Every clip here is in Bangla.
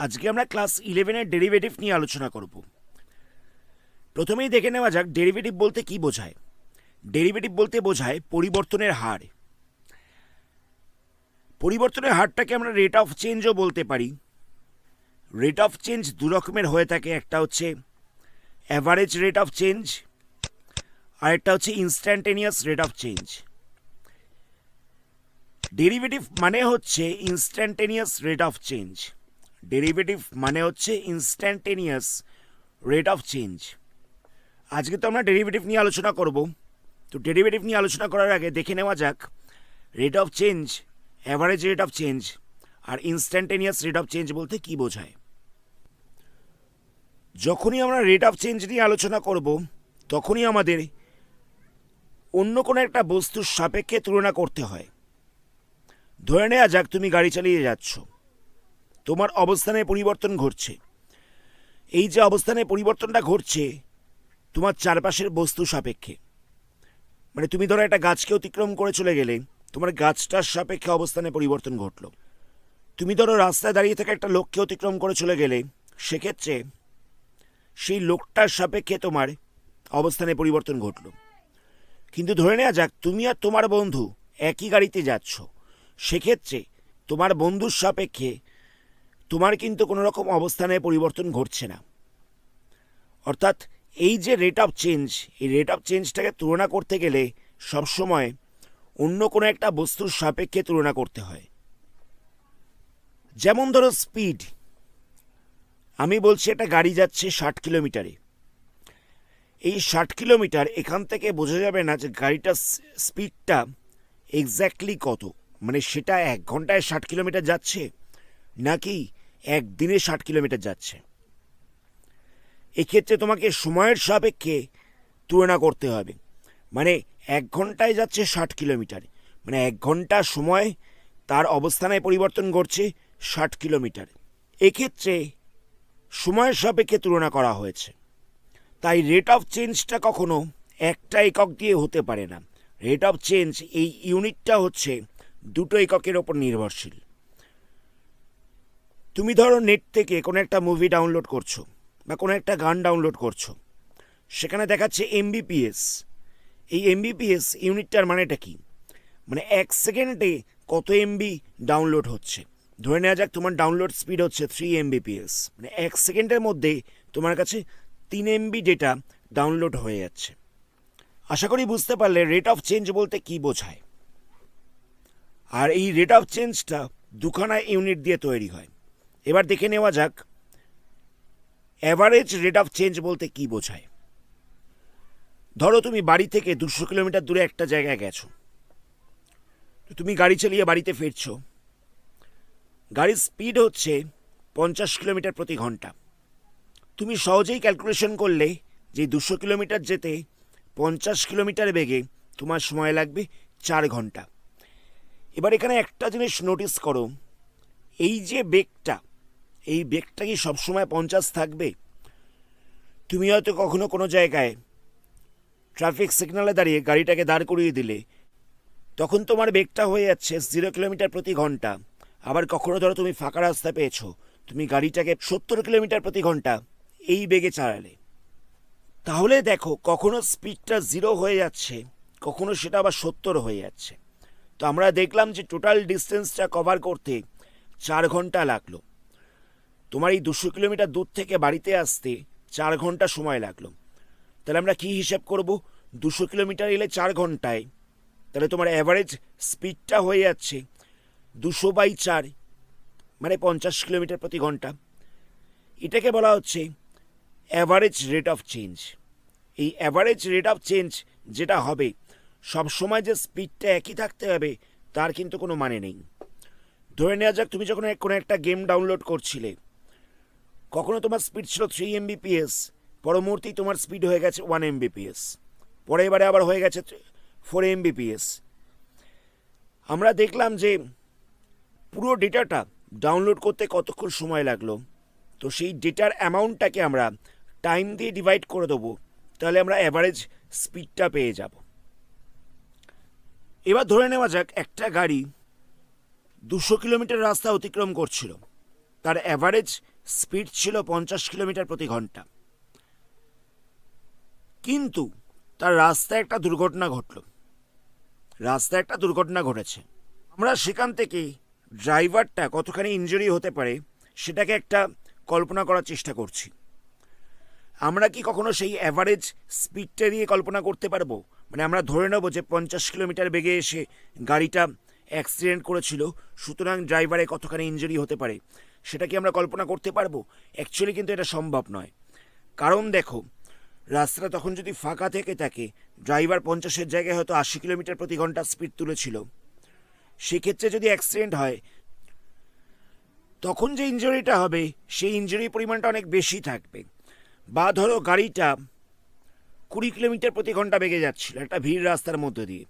আজকে আমরা ক্লাস 11 ডেরিভেটিভ নিয়ে আলোচনা করব। প্রথমেই দেখে নেওয়া যাক ডেরিভেটিভ বলতে কি বোঝায়। ডেরিভেটিভ বলতে বোঝায় পরিবর্তনের হার। পরিবর্তনের হারটাকে আমরা রেট অফ চেঞ্জও বলতে পারি। রেট অফ চেঞ্জ দু রকমের হয়ে থাকে, একটা হচ্ছে অ্যাভারেজ রেট অফ চেঞ্জ আর একটা হচ্ছে instantaneous rate of change. Derivative মানে হচ্ছে instantaneous rate of change. Derivative মানে হচ্ছে ইনস্ট্যান্টেনিয়াস রেট অফ চেঞ্জ। আজকে তো আমরা ডেরিভেটিভ নিয়ে আলোচনা করব। তো ডেরিভেটিভ নিয়ে আলোচনা করার আগে দেখে নেওয়া যাক rate of change, average rate of change আর ইনস্ট্যান্টেনিয়াস রেট অফ চেঞ্জ বলতে কি বোঝায়। যখনই আমরা রেট অফ চেঞ্জ নিয়ে আলোচনা করব তখনই আমাদের অন্য কোনো একটা বস্তুর সাপেক্ষে তুলনা করতে হয়। ধরে নেওয়া যাক তুমি গাড়ি চালিয়ে যাচ্ছ, তোমার অবস্থানে পরিবর্তন ঘটছে। এই যে অবস্থানে পরিবর্তনটা ঘটছে তোমার চারপাশের বস্তু সাপেক্ষে, মানে তুমি ধরো একটা গাছকে অতিক্রম করে চলে গেলে তোমার গাছটার সাপেক্ষে অবস্থানে পরিবর্তন ঘটলো। তুমি ধরো রাস্তায় দাঁড়িয়ে থাকা একটা লোককে অতিক্রম করে চলে গেলে সেক্ষেত্রে সেই লোকটার সাপেক্ষে তোমার অবস্থানে পরিবর্তন ঘটলো। কিন্তু ধরে নেওয়া যাক তুমি আর তোমার বন্ধু একই গাড়িতে যাচ্ছ, সেক্ষেত্রে তোমার বন্ধুর সাপেক্ষে তোমার কিন্তু কোনো রকম অবস্থানে পরিবর্তন ঘটছে না। অর্থাৎ এই যে রেট অফ চেঞ্জ, এই রেট অফ চেঞ্জটাকে তুলনা করতে গেলে সবসময় অন্য কোনো একটা বস্তুর সাপেক্ষে তুলনা করতে হয়। যেমন ধরো স্পিড, আমি বলছি একটা গাড়ি যাচ্ছে 60 কিলোমিটারে। এই 60 কিলোমিটার এখান থেকে বোঝা যাবে না যে গাড়িটার স্পিডটা এক্স্যাক্টলি কত, মানে সেটা 1 ঘন্টায় 60 কিলোমিটার যাচ্ছে নাকি একদিনে 60 কিলোমিটার যাচ্ছে। এক্ষেত্রে তোমাকে সময়ের সাপেক্ষে তুলনা করতে হবে। মানে 1 ঘন্টায় যাচ্ছে 60 কিলোমিটার, মানে 1 ঘন্টা সময় তার অবস্থানে পরিবর্তন ঘটছে 60 কিলোমিটার। এক্ষেত্রে সময়ের সাপেক্ষে তুলনা করা হয়েছে। তাই রেট অফ চেঞ্জটা কখনো একটা একক দিয়ে হতে পারে না। রেট অফ চেঞ্জ এই ইউনিটটা হচ্ছে দুটো এককের ওপর নির্ভরশীল। তুমি ধরো নেট থেকে কোনো একটা মুভি ডাউনলোড করছো বা কোনো একটা গান ডাউনলোড করছো, সেখানে দেখাচ্ছে এমবিপিএস। এই এমবিপিএস ইউনিটটার মানেটা কি? মানে 1 সেকেন্ডে কত এমবি ডাউনলোড হচ্ছে। ধরে নেওয়া যাক তোমার ডাউনলোড স্পিড হচ্ছে 3 এমবিপিএস, মানে 1 সেকেন্ডের মধ্যে তোমার কাছে 3 এমবি ডেটা ডাউনলোড হয়ে যাচ্ছে। আশা করি বুঝতে পারলে রেট অফ চেঞ্জ বলতে কি বোঝায়। আর এই রেট অফ চেঞ্জটা দুখানা ইউনিট দিয়ে তৈরি হয়। এবার দেখে নেওয়া যাক অ্যাভারেজ রেট অফ চেঞ্জ বলতে কি বোঝায়। ধরো তুমি বাড়ি থেকে 200 কিলোমিটার দূরে একটা জায়গায় গেছো, তো তুমি গাড়ি চালিয়ে বাড়িতে ফিরছো। গাড়ির স্পিড হচ্ছে 50 কিলোমিটার প্রতি ঘন্টা। তুমি সহজেই ক্যালকুলেশন করলে যে 200 কিলোমিটার যেতে 50 কিলোমিটার বেগে তোমার সময় লাগবে 4 ঘন্টা। এবার এখানে একটা জিনিস নোটিস করো, এই যে বেগটা, এই বেগটা কি সবসময় 50 থাকবে? তুমি হয়তো কখনো কোনো জায়গায় ট্রাফিক সিগন্যালে দাঁড়িয়ে গাড়িটাকে দাঁড় করিয়ে দিলে, তখন তোমার বেগটা হয়ে যাচ্ছে 0 কিলোমিটার প্রতি ঘন্টা। আবার কখনো ধরো তুমি ফাঁকা রাস্তা পেয়েছো, তুমি গাড়িটাকে 70 কিলোমিটার প্রতি ঘন্টা এই বেগে চালালে। তাহলে দেখো কখনো স্পিডটা 0 হয়ে যাচ্ছে, কখনো সেটা আবার 70 হয়ে যাচ্ছে। তো আমরা দেখলাম যে টোটাল ডিস্টেন্সটা কভার করতে 4 ঘন্টা লাগলো। তোমার এই 200 কিলোমিটার দূর থেকে বাড়িতে আসতে 4 ঘন্টা সময় লাগলো। তাহলে আমরা কি হিসাব করব? 200 কিলোমিটার এলে 4 ঘন্টায়, তাহলে তোমার অ্যাভারেজ স্পিডটা হয়ে যাচ্ছে 200/4, মানে 50 কিলোমিটার প্রতি ঘন্টা। এটাকে বলা হচ্ছে অ্যাভারেজ রেট অফ চেঞ্জ। এই অ্যাভারেজ রেট অফ চেঞ্জ যেটা হবে, সবসময় যে স্পিডটা একই থাকতে হবে তার কিন্তু কোনো মানে নেই। ধরে নেওয়া যাক তুমি যখন কোনো একটা গেম ডাউনলোড করছিলে, কখনো তোমার স্পিড ছিল 3 এমবিপিএস, পরবর্তী তোমার স্পিড হয়ে গেছে 1 এমবিপিএস, পরে এবারে আবার হয়ে গেছে 4 এমবিপিএস। আমরা দেখলাম যে পুরো ডেটাটা ডাউনলোড করতে কতক্ষণ সময় লাগলো। তো সেই ডেটার অ্যামাউন্টটাকে আমরা টাইম দিয়ে ডিভাইড করে দেবো, তাহলে আমরা অ্যাভারেজ স্পিডটা পেয়ে যাব। এবার ধরে নেওয়া যাক একটা গাড়ি 200 কিলোমিটার রাস্তা অতিক্রম করছিল, তার অ্যাভারেজ স্পিড ছিল 50 কিলোমিটার/ঘন্টা, কিন্তু তার রাস্তায় একটা দুর্ঘটনা ঘটেছে। আমরা সেখান থেকে ড্রাইভারটা কতখানি ইনজুরি হতে পারে সেটাকে একটা কল্পনা করার চেষ্টা করছি। আমরা কি কখনো সেই অ্যাভারেজ স্পিডটা দিয়ে কল্পনা করতে পারবো? মানে আমরা ধরে নেব যে 50 কিলোমিটার বেগে এসে গাড়িটা অ্যাক্সিডেন্ট করেছিল, সুতরাং ড্রাইভারে কতখানি ইনজুরি হতে পারে সেটা কি আমরা কল্পনা করতে পারবো? অ্যাকচুয়ালি কিন্তু এটা সম্ভব নয়। কারণ দেখো, রাস্তাটা তখন যদি ফাঁকা থেকে থাকে, ড্রাইভার 50-এর জায়গায় হয়তো 80 কিলোমিটার/ঘন্টা স্পিড তুলেছিল, সেক্ষেত্রে যদি অ্যাক্সিডেন্ট হয় তখন যে ইনজুরিটা হবে সেই ইনজুরির পরিমাণটা অনেক বেশি থাকবে। বা ধরো গাড়িটা 20 কিলোমিটার/ঘন্টা বেগে যাচ্ছিল একটা ভিড় রাস্তার মধ্যে দিয়ে,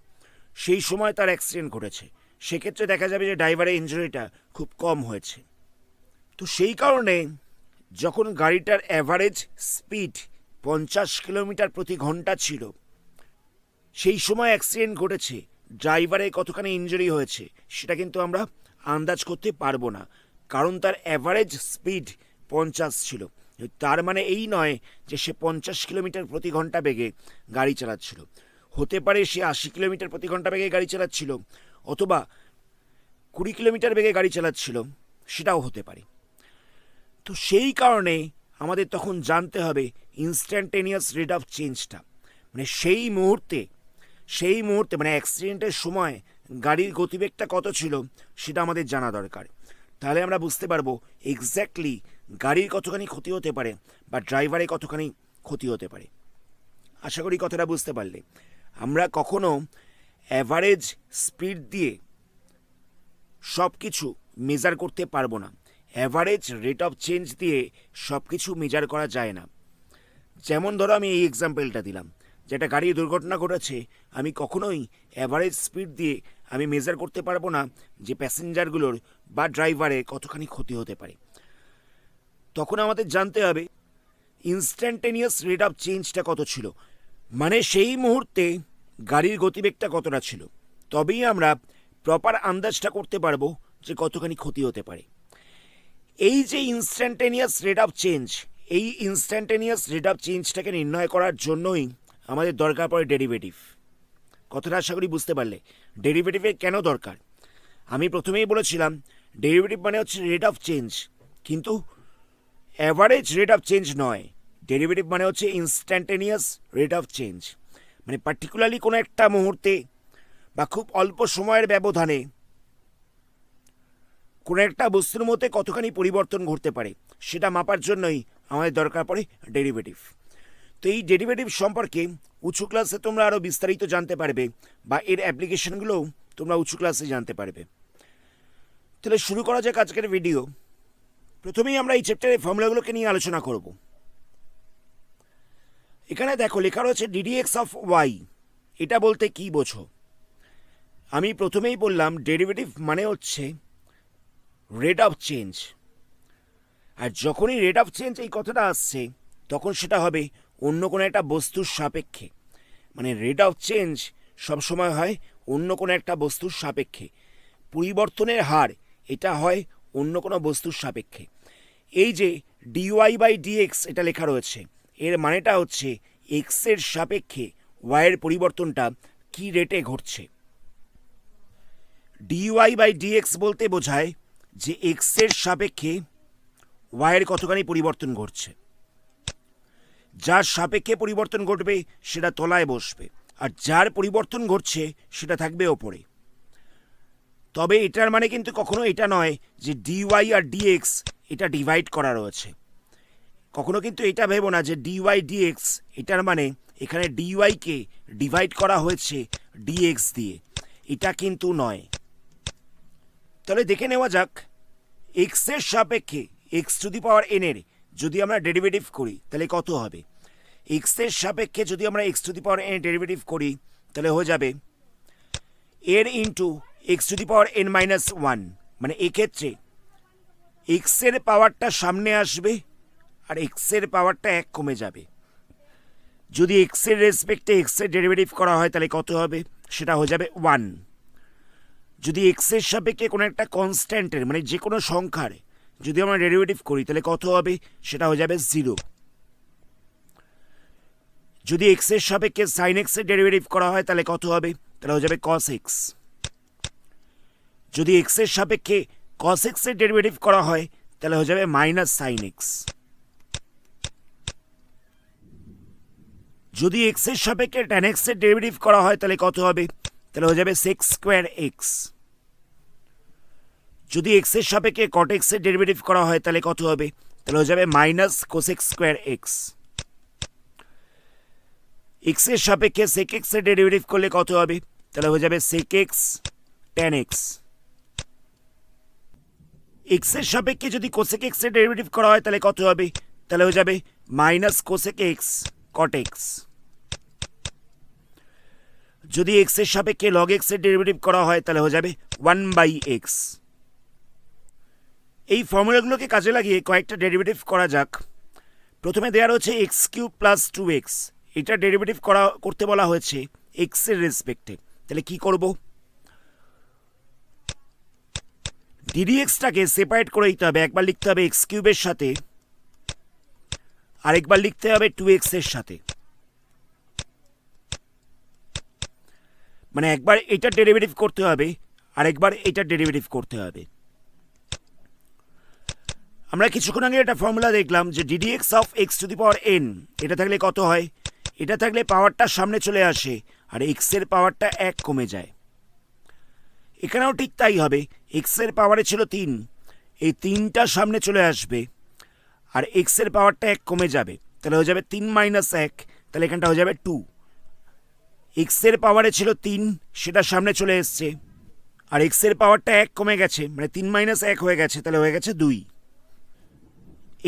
সেই সময় তার অ্যাক্সিডেন্ট ঘটেছে, সেক্ষেত্রে দেখা যাবে যে ড্রাইভারের ইনজুরিটা খুব কম হয়েছে। তো সেই কারণে যখন গাড়িটার অ্যাভারেজ স্পিড 50 কিলোমিটার/ঘন্টা ছিল, সেই সময় অ্যাক্সিডেন্ট ঘটেছে, ড্রাইভারের কতখানি ইনজুরি হয়েছে সেটা কিন্তু আমরা আন্দাজ করতে পারবো না, কারণ তার অ্যাভারেজ স্পিড 50 ছিল। তার মানে এই নয় যে সে 50 কিলোমিটার/ঘন্টা বেগে গাড়ি চালাচ্ছিল। হতে পারে সে 80 কিলোমিটার/ঘন্টা বেগে গাড়ি চালাচ্ছিল, অথবা 20 কিলোমিটার বেগে গাড়ি চালাচ্ছিল, সেটাও হতে পারে। তো সেই কারণে আমাদের তখন জানতে হবে ইনস্ট্যান্টেনিয়াস রেট অফ চেঞ্জটা, মানে সেই মুহূর্তে মানে অ্যাক্সিডেন্টের সময় গাড়ির গতিবেগটা কত ছিল সেটা আমাদের জানা দরকার। তাহলে আমরা বুঝতে পারবো এক্স্যাক্টলি গাড়ির কতখানি ক্ষতি হতে পারে বা ড্রাইভারের কতখানি ক্ষতি হতে পারে। আশা করি কথাটা বুঝতে পারলে। আমরা কখনো অ্যাভারেজ স্পিড দিয়ে সব কিছু মেজার করতে পারবো না, অ্যাভারেজ রেট অফ চেঞ্জ দিয়ে সব কিছু মেজার করা যায় না। যেমন ধরো আমি এই এক্সাম্পলটা দিলাম যে একটা গাড়ি দুর্ঘটনা ঘটেছে, আমি কখনোই অ্যাভারেজ স্পিড দিয়ে আমি মেজার করতে পারবো না যে প্যাসেঞ্জারগুলোর বা ড্রাইভারের কতখানি ক্ষতি হতে পারে। তখন আমাদের জানতে হবে ইনস্ট্যান্টেনিয়াস রেট অফ চেঞ্জটা কত ছিল, মানে সেই মুহূর্তে গাড়ির গতিবেগটা কতটা ছিল, তবেই আমরা প্রপার আন্দাজটা করতে পারবো যে কতখানি ক্ষতি হতে পারে। এই যে ইনস্ট্যান্টেনিয়াস রেট অফ চেঞ্জ, এই ইনস্ট্যান্টেনিয়াস রেট অফ চেঞ্জটাকে নির্ণয় করার জন্যই আমাদের দরকার পড়ে ডেরিভেটিভ। কথাটা আশা করি বুঝতে পারলে। ডেরিভেটিভের কেন দরকার আমি প্রথমেই বলেছিলাম, ডেরিভেটিভ মানে হচ্ছে রেট অফ চেঞ্জ, কিন্তু অ্যাভারেজ রেট অফ চেঞ্জ নয়। ডেরিভেটিভ মানে হচ্ছে ইনস্ট্যান্টেনিয়াস রেট অফ চেঞ্জ, মানে পার্টিকুলারলি কোনো একটা মুহূর্তে বা খুব অল্প সময়ের ব্যবধানে কোনো একটা বস্তুর মধ্যে কতখানি পরিবর্তন ঘটতে পারে সেটা মাপার জন্যই আমাদের দরকার পড়ে ডেরিভেটিভ। তো এই ডেরিভেটিভ সম্পর্কে উঁচু ক্লাসে তোমরা আরও বিস্তারিত জানতে পারবে, বা এর অ্যাপ্লিকেশনগুলোও তোমরা উঁচু ক্লাসে জানতে পারবে। তাহলে শুরু করা যাক আজকের ভিডিও। প্রথমেই আমরা এই চ্যাপ্টারের ফর্মুলাগুলোকে নিয়ে আলোচনা করব। এখানে দেখো লেখা রয়েছে ডিডিএক্স অফ ওয়াই। এটা বলতে কি বোঝো? আমি প্রথমেই বললাম ডেরিভেটিভ মানে হচ্ছে রেট অফ চেঞ্জ, আর যখনই রেট অফ চেঞ্জ এই কথাটা আসছে তখন সেটা হবে অন্য কোনো একটা বস্তুর সাপেক্ষে। মানে রেট অফ চেঞ্জ সবসময় হয় অন্য কোনো একটা বস্তুর সাপেক্ষে, পরিবর্তনের হার এটা হয় অন্য কোনো বস্তুর সাপেক্ষে। এই যে ডিওয়াই বাই ডিএক্স এটা লেখা রয়েছে, এর মানেটা হচ্ছে এক্সের সাপেক্ষে ওয়াইয়ের পরিবর্তনটা কি রেটে ঘটছে। ডিওয়াই বাই ডিএক্স বলতে বোঝায় যে এক্সের সাপেক্ষে ওয়াইয়ের কতখানি পরিবর্তন ঘটছে। যার সাপেক্ষে পরিবর্তন ঘটবে সেটা তলায় বসবে, আর যার পরিবর্তন ঘটছে সেটা থাকবে ওপরে। তবে এটার মানে কিন্তু কখনো এটা নয় যে ডিওয়াই আর ডিএক্স এটা ডিভাইড করা রয়েছে। কখনো কিন্তু এটা ভেবো না যে ডিওয়াই ডিএক্স এটার মানে এখানে ডিওয়াইকে ডিভাইড করা হয়েছে ডিএক্স দিয়ে, এটা কিন্তু নয়। তাহলে দেখে নেওয়া যাক এক্সের সাপেক্ষে x to the power N এর যদি আমরা ডেরিভেটিভ করি তাহলে কত হবে। এক্সের সাপেক্ষে যদি আমরা x to the power N derivative করি তাহলে হয়ে যাবে n into x to the power n minus one. মানে এক্ষেত্রে এক্সের পাওয়ারটা সামনে আসবে আর এক্সের পাওয়ারটা এক কমে যাবে। যদি এক্সের রেসপেক্টে এক্সের ডেরিভেটিভ করা হয় তাহলে কত হবে, সেটা হয়ে যাবে ওয়ান। যদি এক্সের সাপেক্ষে কোনো একটা কনস্ট্যান্টের মানে যে কোনো সংখ্যার যদি আমরা ডেরিভেটিভ করি তাহলে কত হবে, সেটা হয়ে যাবে 0। যদি এক্স এর সাপেক্ষে সাইন এক্স এর ডেরিভেটিভ করা হয় তাহলে কত হবে, তাহলে হয়ে যাবে কস এক্স। যদি এক্স এর সাপেক্ষে কস এক্স এর ডেরিভেটিভ করা হয় তাহলে হয়ে যাবে মাইনাস সাইন এক্স। যদি এক্স এর সাপেক্ষে ট্যান এক্স এর ডেরিভেটিভ করা হয় তাহলে কত হবে, তাহলে হয়ে যাবে সেক্স স্কোয়ার এক্স। যদি এক্স এর সাপেক্ষে কট এক্স এর ডেরিভেটিভ করা হয় তাহলে কত হবে, তাহলে হয়ে যাবে minus cos x square x. X এর সাপেক্ষে সেক এক্স এর ডেরিভেটিভ করলে কত হবে, তাহলে হয়ে যাবে sec x tan x. X এর সাপেক্ষে যদি কোসেক এক্স এর ডেরিভেটিভ করা হয় তাহলে কত হবে, তাহলে হয়ে যাবে minus cosec x cot x. যদি এক্স এর সাপেক্ষে লগ এক্স এর ডেরিভেটিভ করা হয় তাহলে হয়ে যাবে 1/x। এই ফর্মুলাগুলোকে কাজে লাগিয়ে কয়েকটা ডেরিভেটিভ করা যাক। প্রথমে দেওয়া রয়েছে এক্স কিউব প্লাস 2x, এটা ডেরিভেটিভ করতে বলা হয়েছে এক্স এর রেসপেক্টে। তাহলে কি করব, ডিডিএক্সটাকে সেপারেট করে দিতে হবে। একবার লিখতে হবে এক্স কিউবের সাথে, আরেকবার লিখতে হবে 2x এর সাথে। মানে একবার এটা ডেরিভেটিভ করতে হবে, আরেকবার এটা ডেরিভেটিভ করতে হবে। আমরা কিছুক্ষণ আগে একটা ফর্মুলা দেখলাম যে ddx of x to the power N, এটা থাকলে কত হয়, এটা থাকলে পাওয়ারটা সামনে চলে আসে আর এক্স এর পাওয়ারটা 1 কমে যায়। এখানেও ঠিক তাই হবে, এক্স এর পাওয়ারে ছিল 3, এই 3টা সামনে চলে আসবে আর এক্স এর পাওয়ারটা 1 কমে যাবে, তাহলে হয়ে যাবে 3 - 1, তাহলে এখানটা হয়ে যাবে 2। এক্স এর পাওয়ারে ছিল 3, সেটা সামনে চলে এসছে আর এক্স এর পাওয়ারটা 1 কমে গেছে, মানে 3 - 1 হয়ে গেছে, তাহলে হয়ে গেছে 2।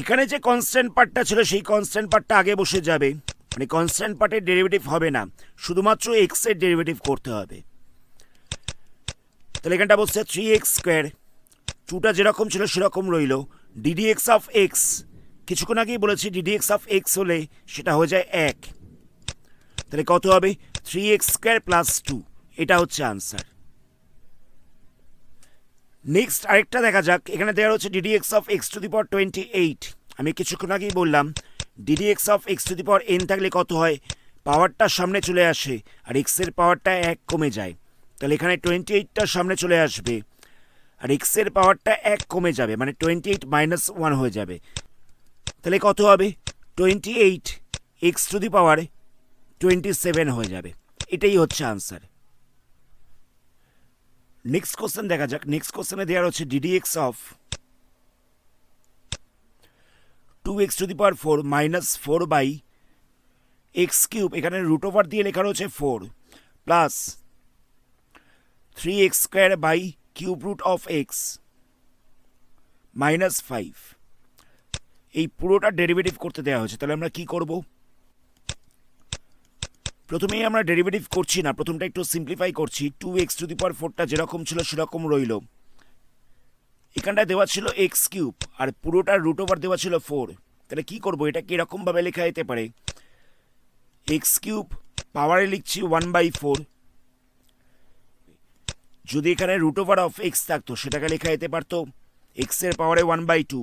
এখানে যে কনস্ট্যান্ট পার্টটা ছিল সেই কনস্ট্যান্ট পার্টটা আগে বসে যাবে, মানে কনস্ট্যান্ট পার্টের ডেরিভেটিভ হবে না, শুধুমাত্র এক্স এর ডেরিভেটিভ করতে হবে। তাহলে এখানটা বসছে 3x স্কোয়ার, 2টা যেরকম ছিল সেরকম রইল। ডিডিএক্স অফ এক্স, কিছুক্ষণ আগেই বলেছি ডিডিএক্স অফ এক্স হলে সেটা হয়ে যায় 1, তাহলে কত হবে 3x স্কোয়ার প্লাস 2, এটা হচ্ছে আনসার। নেক্সট আরেকটা দেখা যাক। এখানে দেওয়া হচ্ছে d d x of x to the power 28। আমি কিছুক্ষণ আগেই বললাম d d x of x to the power n থাকলে কত হয়, পাওয়ারটা সামনে চলে আসে আর এক্স এর পাওয়ারটা 1 কমে যায়, তাহলে এখানে 28টা সামনে চলে আসবে আর এক্স এর পাওয়ারটা 1 কমে যাবে, মানে 28 - 1 হয়ে যাবে, তাহলে কত হবে 28 এক্স টু দি পাওয়ার 27 হয়ে যাবে। এটাই হচ্ছে আনসার। নেক্সট কোশ্চেন দেখা যাক। নেক্সট কোশ্চেনে দেওয়া হচ্ছে d d x of 2x to the power 4 minus 4/x cube, এখানে রুট ওভার দিয়ে লেখা রয়েছে 4 plus 3x square by cube root of x minus 5। এই পুরোটা ডেরিভেটিভ করতে দেওয়া হয়েছে, তাহলে আমরা কি করব, প্রথমেই আমরা ডেরিভেটিভ করছি না, প্রথমটা একটু সিম্পলিফাই করছি। 2x টু দি পাওয়ার 4টা যেরকম ছিল সেরকম রইল, এখানটায় দেওয়া ছিল এক্স কিউব আর পুরোটার রুট ওভার দেওয়া ছিল 4। তাহলে কি করব, এটাকে এরকমভাবে লেখা যেতে পারে এক্স কিউব পাওয়ারে লিখছি 1/4, যদি এখানে রুট ওভার অফ এক্স থাকতো সেটাকে লেখা যেতে পারতো এক্স এর পাওয়ারে 1/2।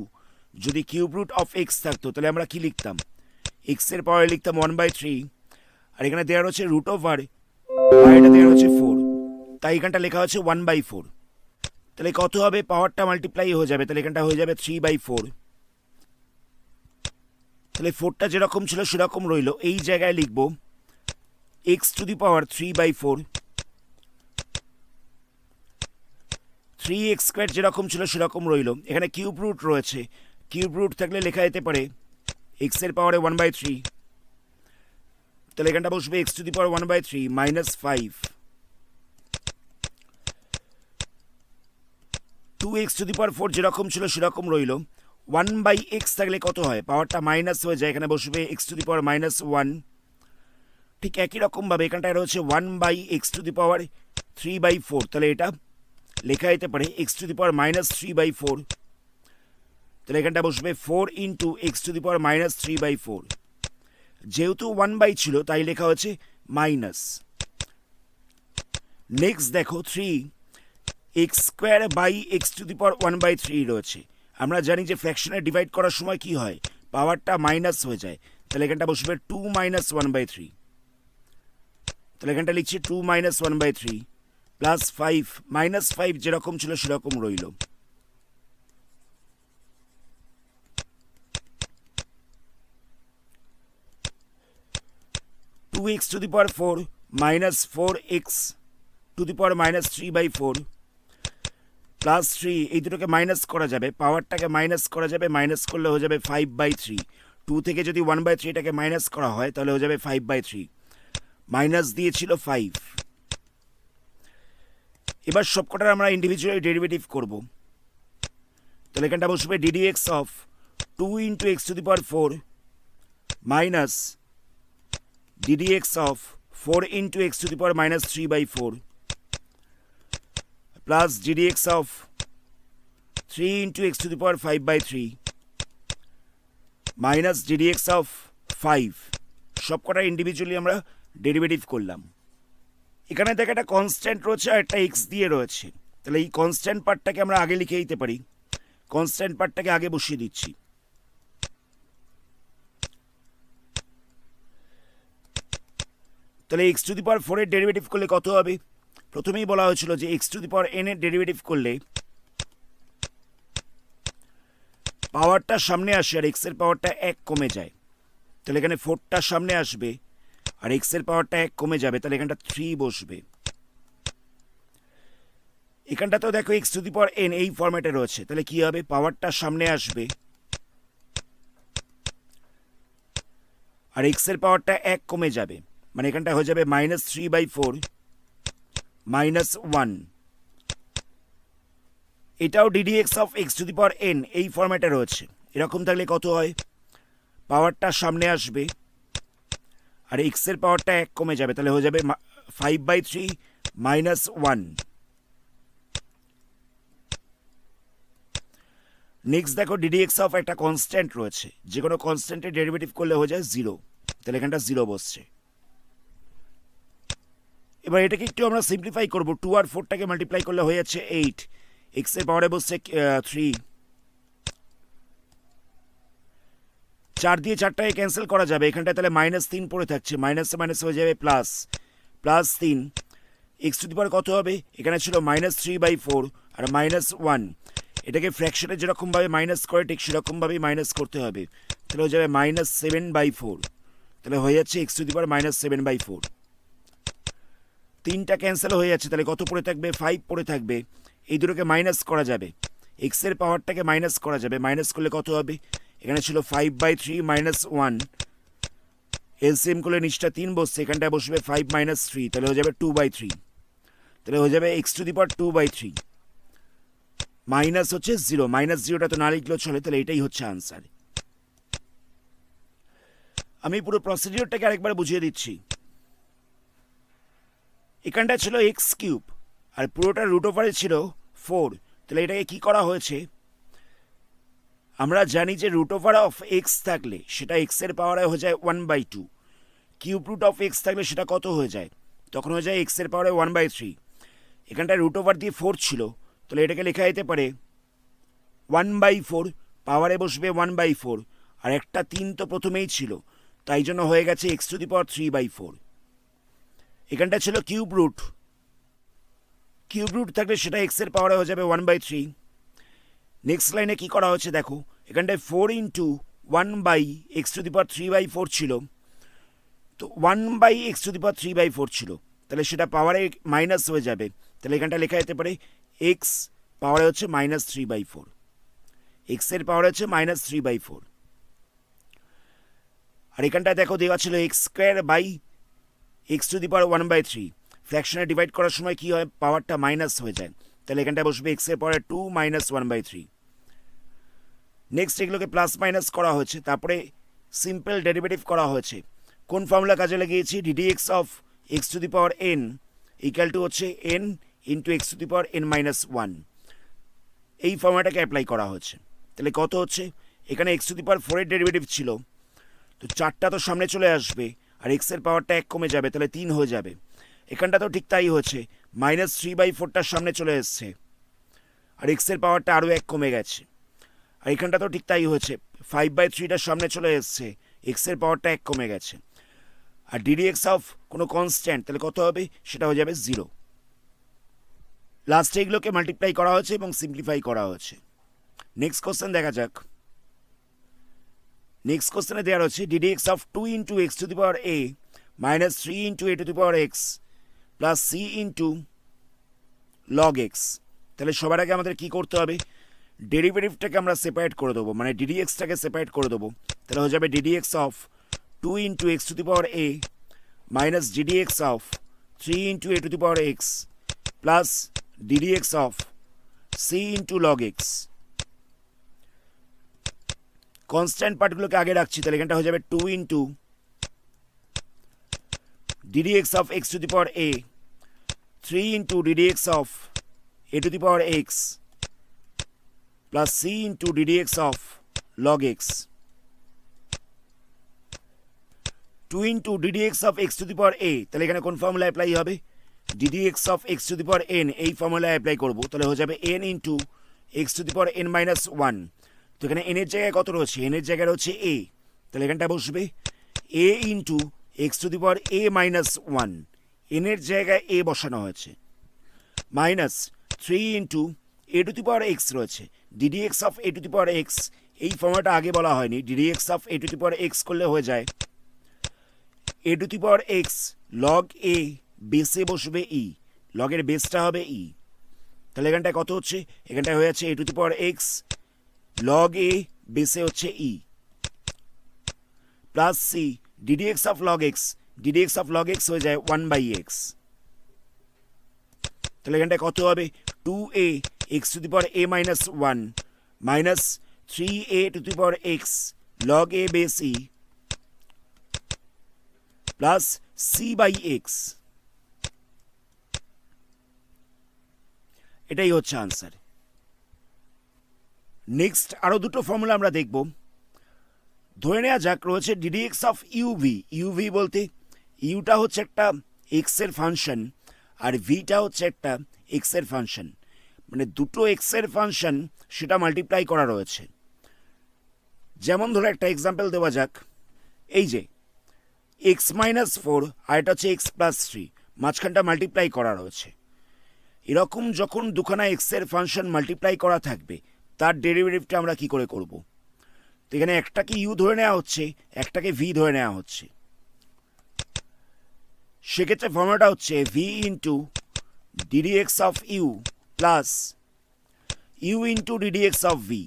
যদি কিউব রুট অফ এক্স থাকতো তাহলে আমরা কি লিখতাম, এক্স এর পাওয়ারে লিখতাম 1/3, আর এখানে দেওয়া হচ্ছে রুট ওভার আর এটা দেওয়া হচ্ছে 4, তাই এখানটা লেখা হচ্ছে 1/4। তাহলে কত হবে, পাওয়ারটা মাল্টিপ্লাই হয়ে যাবে, তাহলে এখানটা হয়ে যাবে 3/4। তাহলে 4টা যেরকম ছিল সেরকম রইল, এই জায়গায় লিখব x to the power 3/4, 3x square যেরকম ছিল সেরকম রইল। এখানে কিউব রুট রয়েছে, কিউব রুট থাকলে লেখা যেতে পারে এক্স এর পাওয়ারে 1/3, তাহলে এখানটা বসবে x to the power 1/3 minus 5। 2x to the power 4 যেরকম ছিল সেরকম রইল। 1/x থাকলে কত হয়, পাওয়ারটা মাইনাস হয়ে যায়, এখানে বসবে এক্স টু দি পাওয়ার -1। ঠিক একই রকমভাবে এখানটায় রয়েছে 1/x টু দি পাওয়ার 3/4, তাহলে এটা লেখা যেতে পারে এক্স টু দি পাওয়ার -3/4, তাহলে এখানটা বসবে 4 ইন্টু এক্স টু দি পাওয়ার -3/4। যেহেতু 1/, ছিল তাই লেখা হচ্ছে মাইনাস। নেক্সট দেখো 3x square by x to the power 1/3 রয়েছে, আমরা জানি যে ফ্র্যাকশনে ডিভাইড করার সময় কি হয়, পাওয়ারটা মাইনাস হয়ে যায়। তাহলে এখানটা বসবে 2 মাইনাস 1/3। তাহলে এখানটা লিখছি 2 মাইনাস 1/3 প্লাস 5 মাইনাস 5 যেরকম ছিল সেরকম রইল। Two x to the power 4 minus 4x to the power minus 3/4 plus 3, এই দুটোকে মাইনাস করা যাবে, পাওয়ারটাকে মাইনাস করা যাবে, মাইনাস করলে হয়ে যাবে 5/3। 2 থেকে যদি 1/3 এটাকে মাইনাস করা হয় তাহলে হয়ে যাবে 5/3, মাইনাস দিয়েছিল 5। এবার সবকটার আমরা ইন্ডিভিজুয়ালি ডেরিভেটিভ করব। তাহলে এখানটা বসবে ddx of 2 into x to the power 4 minus ddx of 4 into x to the power minus 3/4 plus ddx of 3 into x to the power 5/3 minus ddx of 5। সবকটা ইন্ডিভিজুয়ালি আমরা ডেরিভেটিভ করলাম। এখানে দেখে একটা কনস্ট্যান্ট রয়েছে আর একটা এক্স দিয়ে রয়েছে। তাহলে এই কনস্ট্যান্ট পার্টটাকে আমরা আগে লিখে দিতে পারি। কনস্ট্যান্ট পার্টটাকে আগে বসিয়ে দিচ্ছি। তাহলে এক্স টু দি পাওয়ার 4 এর ডেরিভেটিভ করলে কত হবে? প্রথমেই বলা হয়েছিল যে x to the power n এর ডেরিভেটিভ করলে পাওয়ারটা সামনে আসে আর এক্স এর পাওয়ারটা 1 কমে যায়। তাহলে এখানে 4টা সামনে আসবে আর এক্স এর পাওয়ারটা 1 কমে যাবে, তাহলে এখানটা 3 বসবে। এখানটাতেও দেখো x to the power n এই ফরম্যাটে রয়েছে, তাহলে কি হবে? পাওয়ারটা সামনে আসবে আর এক্স এর পাওয়ারটা 1 কমে যাবে, মানে এখানটা হয়ে যাবে মাইনাস 3/4 মাইনাস 1। এটাও ddx of x to the power n এই ফরম্যাটে রয়েছে। এরকম থাকলে কত হয়? পাওয়ারটা সামনে আসবে আর এক্স এর পাওয়ারটা 1 কমে যাবে, তাহলে হয়ে যাবে 5/3 মাইনাস 1। নেক্সট দেখো ddx অফ একটা কনস্ট্যান্ট রয়েছে, যে কোনো কনস্ট্যান্টের ডেরিভেটিভ করলে হয়ে যায় 0, তাহলে এখানটা 0 বসছে। এবার এটাকে একটু আমরা সিম্পলিফাই করব। 2 আর 4টাকে মাল্টিপ্লাই করলে হয়ে যাচ্ছে 8, এক্স এর পাওয়ারে বসছে 3। 4 দিয়ে 4টাকে ক্যান্সেল করা যাবে, এখানটায় তাহলে মাইনাস 3 পড়ে থাকছে, মাইনাসে মাইনাস হয়ে যাবে plus, plus 3 x to the power কত হবে? এখানে ছিল মাইনাস 3/4 আর মাইনাস 1। এটাকে ফ্র্যাকশনে যেরকমভাবে মাইনাস করে ঠিক সেরকমভাবেই মাইনাস করতে হবে, তাহলে হয়ে যাবে মাইনাস 7/4। তাহলে হয়ে যাচ্ছে x to the power minus 7/4। 3টা ক্যান্সেল হয়ে যাচ্ছে, তাহলে কত পড়ে থাকবে? 5 পড়ে থাকবে। এই দুটোকে মাইনাস করা যাবে, এক্স এর পাওয়ারটাকে মাইনাস করা যাবে, মাইনাস করলে কত হবে? এখানে ছিল 5/3 মাইনাস 1, এলসিএম করলে নিচটা 3 বসছে, এখানটায় বসবে 5 মাইনাস 3, তাহলে হয়ে যাবে 2/3। তাহলে হয়ে যাবে x to the power 2/3 minus হচ্ছে 0, মাইনাস 0টা তো না লিখলেও চলে, তাহলে এটাই হচ্ছে আনসার। আমি পুরো প্রসিডিওরটাকে আরেকবার বুঝিয়ে দিচ্ছি। এখানটা ছিল এক্স কিউব আর পুরোটা রুট ওভারে ছিল 4, তাহলে এটাকে কি করা হয়েছে? আমরা জানি যে রুট ওভার অফ এক্স থাকলে সেটা এক্স এর পাওয়ারে হয়ে যায় 1/2, কিউব রুট অফ এক্স থাকলে সেটা কত হয়ে যায়? তখন হয়ে যায় এক্স এর পাওয়ারে 1/3। এখানটায় রুট ওভার দিয়ে 4 ছিল, তাহলে এটাকে লেখা যেতে পারে 1/4, পাওয়ারে বসবে 1/4 আর একটা 3 তো প্রথমেই ছিল, তাই জন্য হয়ে গেছে এক্স টু দি পাওয়ার 3/4। এখানটা ছিল কিউব রুট, কিউব রুট থাকলে সেটা এক্স এর পাওয়ারে হয়ে যাবে 1/3। নেক্সট লাইনে কি করা হচ্ছে দেখো, এখানটায় 4 ইন্টু 1/x টু দি পাওয়ার 3/4 ছিল, তো 1/x টু দি পাওয়ার 3/4 ছিল, তাহলে সেটা পাওয়ারে মাইনাস হয়ে যাবে, তাহলে এখানটা লেখা যেতে পারে এক্স পাওয়ারে হচ্ছে মাইনাস 3/4, এক্স এর পাওয়ারে হচ্ছে মাইনাস 3/4। আর এখানটায় দেখো দেওয়া ছিল x square by x to the power 1/3। ফ্র্যাকশনে ডিভাইড করার সময় কি হয়? পাওয়ারটা মাইনাস হয়ে যায়, তাহলে এখানটায় বসবে এক্স এর পাওয়ারে 2 মাইনাস 1/3। নেক্সট এগুলোকে প্লাস মাইনাস করা হয়েছে, তারপরে সিম্পল ডেরিভেটিভ করা হয়েছে। কোন ফর্মুলা কাজে লাগিয়েছি? ddx of x to the power n equal to হচ্ছে n into x to the power n-1, এই ফর্মুলাটাকে অ্যাপ্লাই করা হয়েছে। তাহলে কত হচ্ছে? এখানে এক্স টু দি পাওয়ার 4 এর ডেরিভেটিভ ছিল, তো 4টা তো সামনে চলে আসবে আর এক্স এর পাওয়ারটা 1 কমে যাবে, তাহলে 3 হয়ে যাবে। এখানটা তো ঠিক তাই হচ্ছে, মাইনাস 3/4টার সামনে চলে এসছে আর এক্স এর পাওয়ারটা আরও 1 কমে গেছে। আর এখানটা তো ঠিক তাই হয়েছে, 5/3টার সামনে চলে এসছে, এক্সের পাওয়ারটা 1 কমে গেছে। আর ডিডি এক্স অফ কোনো কনস্ট্যান্ট, তাহলে কত হবে, সেটা হয়ে যাবে 0। লাস্টে এগুলোকে মাল্টিপ্লাই করা হয়েছে এবং সিম্পলিফাই করা হয়েছে। নেক্সট কোশ্চেন দেখা যাক। নেক্সট কোশ্চেনে দেওয়া রয়েছে d d x of 2 into x to the power a minus 3 into a to the power x plus c into log x. তাহলে সবার আগে আমাদের কি করতে হবে, ডেরিভেটিভটাকে আমরা সেপারেট করে দেবো, মানে ডিডি এক্সটাকে সেপারেট করে দেবো। তাহলে হয়ে যাবে d d x of 2 into x to the power a minus d d x of 3 into a to the power x plus d d x of c into log x. Constant পার্টগুলোকে আগে রাখছি, তাহলে এখানটা হয়ে যাবে 2 into d d x of x to the power a 3 into d d x of a to the power x plus c into d d x of log x. 2 into d d x of x to the power a, তাহলে এখানে কোন ফর্মুলা অ্যাপ্লাই হবে, d d x of x to the power n, এই ফর্মুলা অ্যাপ্লাই করবো। তাহলে হয়ে যাবে n into x to the power n minus 1। তো এখানে এনের জায়গায় কত রয়েছে, এনের জায়গায় রয়েছে এ, তাহলে এখানটা বসবে a into x to the power a minus 1, এনের জায়গায় এ বসানো হয়েছে, minus 3 into a to the power x রয়েছে, d d x of a to the power x, এই ফর্মুলাটা আগে বলা হয়নি, d d x of a to the power x করলে হয়ে যায় a to the power x log a, বেসে বসবে ই, লগের বেসটা হবে ই। তাহলে এখানটায় কত হচ্ছে, এখানটায় হয়ে যাচ্ছে a to the power x log a, বেসে হচ্ছে e, plus c d d x of log x, d d x of log x হয়ে যায় 1/x। তাহলে এখানটায় কত হবে, 2a x to the power a minus 1 minus 3a to the power x log a base e plus c/x। এটাই হচ্ছে আনসার। নেক্সট আরো দুটো ফর্মুলা আমরা দেখব। ধরে নেওয়া যাক রয়েছে d d x of UV, UV বলতে ইউটা হচ্ছে একটা এক্স এর ফাংশন আর ভিটা হচ্ছে একটা এক্স এর ফাংশন, মানে দুটো এক্স এর ফাংশন সেটা মাল্টিপ্লাই করা রয়েছে। যেমন ধরো একটা এক্সাম্পল দেওয়া যাক, এই যে এক্স মাইনাস 4 আর এটা হচ্ছে এক্স প্লাস 3, মাঝখানটা মাল্টিপ্লাই করা রয়েছে। এরকম যখন দুখানা এক্স এর ফাংশন মাল্টিপ্লাই করা থাকবে তার ডেরিভেটিভটা আমরা কি করে করব, তো এখানে একটাকে ইউ ধরে নেওয়া হচ্ছে, একটাকে ভি ধরে নেওয়া হচ্ছে। সেক্ষেত্রে ফর্মুলাটা হচ্ছে v into d d x of u plus u into d d x of v.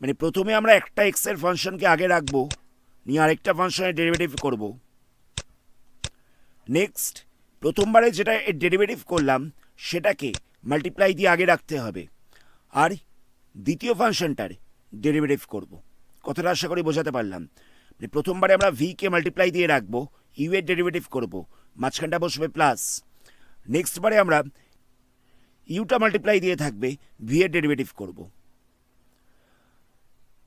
মানে প্রথমে আমরা একটা এক্স এর ফাংশনকে আগে রাখবো, নিয়ে আরেকটা ফাংশনের ডেরিভেটিভ করব। নেক্সট প্রথমবারে যেটা এর ডেরিভেটিভ করলাম সেটাকে মাল্টিপ্লাই দিয়ে আগে রাখতে হবে, আর দ্বিতীয় ফাংশনটার ডেরিভেটিভ করব। কথাটা আশা করি বোঝাতে পারলাম। প্রথমবারে আমরা ভি কে মাল্টিপ্লাই দিয়ে রাখবো, ইউ এর ডেরিভেটিভ করব, মাঝখানটা বসবে প্লাস। নেক্সট বারে আমরা ইউটা মাল্টিপ্লাই দিয়ে থাকবে, ভি এর ডেরিভেটিভ করব।